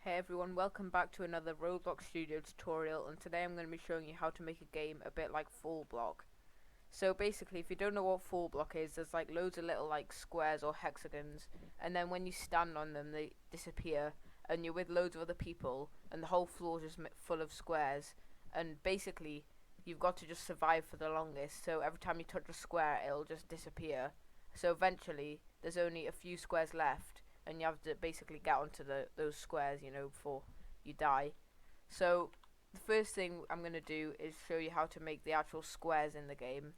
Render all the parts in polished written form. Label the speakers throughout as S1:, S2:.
S1: Hey everyone, welcome back to another Roblox Studio tutorial, and today I'm going to be showing you how to make a game a bit like full block. So basically, if you don't know what full block is, there's like loads of little like squares or hexagons, and then when you stand on them they disappear, and you're with loads of other people, and the whole floor is just full of squares, and basically you've got to just survive for the longest, so every time you touch a square it'll just disappear. So eventually there's only a few squares left, and you have to basically get onto those squares, before you die. So the first thing I'm going to do is show you how to make the actual squares in the game,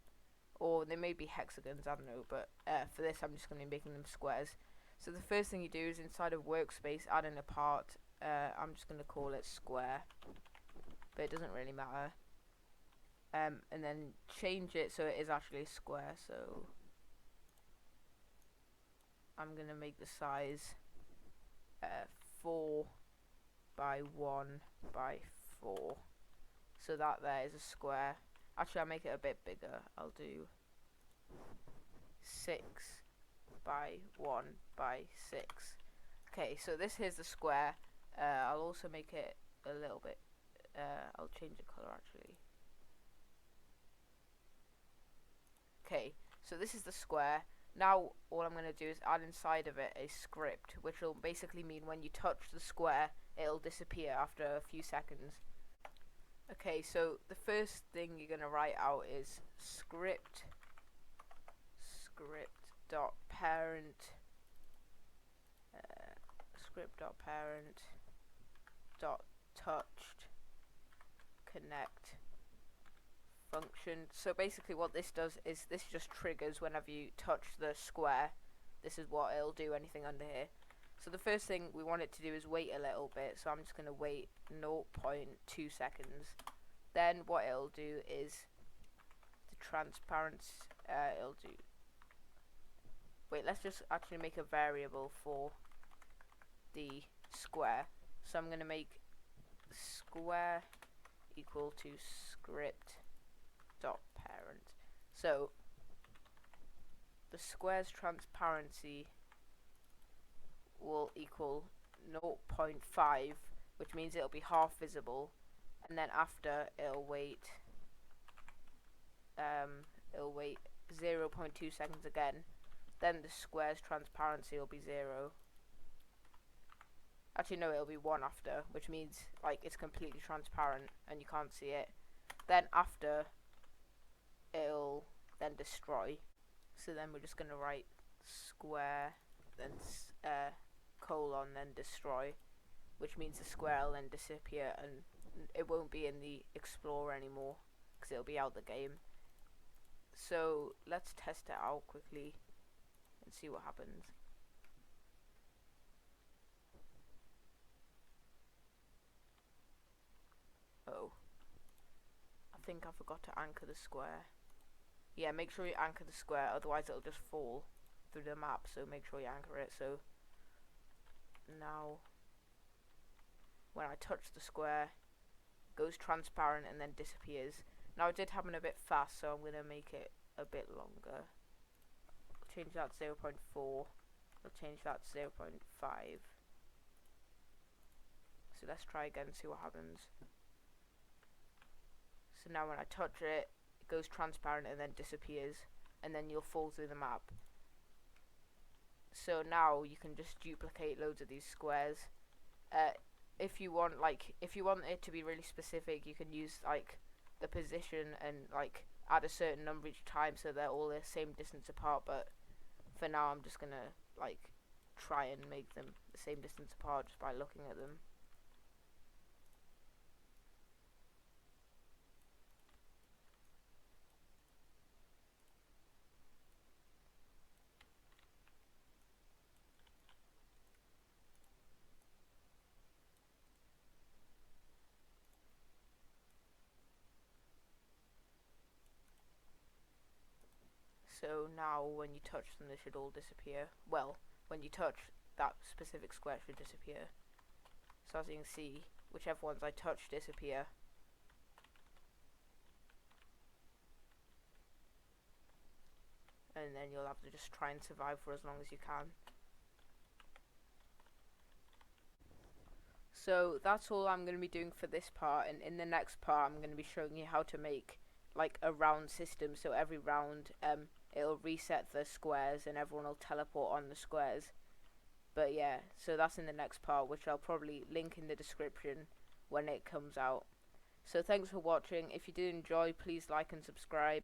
S1: or they may be hexagons, I don't know, but for this I'm just going to be making them squares. So the first thing you do is inside of workspace add in a part. I'm just going to call it square, but it doesn't really matter. And then change it so it is actually a square. So I'm going to make the size 4 by 1 by 4, so that there is a square. Actually, I'll make it a bit bigger. I'll do 6 by 1 by 6. Okay, so this here's the square. I'll also make it a little bit, I'll change the color actually. Okay, so this is the square. Now all I'm going to do is add inside of it a script, which will basically mean when you touch the square it'll disappear after a few seconds. Okay, so the first thing you're going to write out is script dot parent dot touched connect function. So basically what this does is this just triggers whenever you touch the square. This is what it'll do, anything under here. So the first thing we want it to do is wait a little bit, so I'm just going to wait 0.2 seconds. Then what it'll do is the transparency, it'll do, wait, let's just actually make a variable for the square. So I'm going to make square equal to script dot parent. So the square's transparency will equal 0.5, which means it'll be half visible, and then after it'll wait 0.2 seconds again. Then the square's transparency will be 0. Actually no, it'll be 1 after, which means like it's completely transparent and you can't see it. Then after it'll then destroy. So then we're just going to write square, then colon, then destroy, which means the square will then disappear and it won't be in the Explorer anymore because it'll be out the game. So let's test it out quickly and see what happens. Oh, I think I forgot to anchor the square. Yeah, make sure you anchor the square, otherwise it'll just fall through the map, so make sure you anchor it. So now when I touch the square it goes transparent and then disappears. Now it did happen a bit fast, so I'm going to make it a bit longer. I'll change that to 0.4. I'll change that to 0.5. So let's try again and see what happens. So now when I touch it, it goes transparent and then disappears, and then you'll fall through the map. So now you can just duplicate loads of these squares. If you want it to be really specific, you can use like the position and like add a certain number each time so they're all the same distance apart, but for now I'm just gonna like try and make them the same distance apart just by looking at them. So now when you touch them they should all disappear. Well, when you touch that specific square it should disappear. So as you can see, whichever ones I touch disappear. And then you'll have to just try and survive for as long as you can. So that's all I'm going to be doing for this part, and in the next part I'm going to be showing you how to make like a round system. So every round it'll reset the squares and everyone will teleport on the squares. But yeah, so that's in the next part, which I'll probably link in the description when it comes out. So thanks for watching. If you did enjoy, please like and subscribe.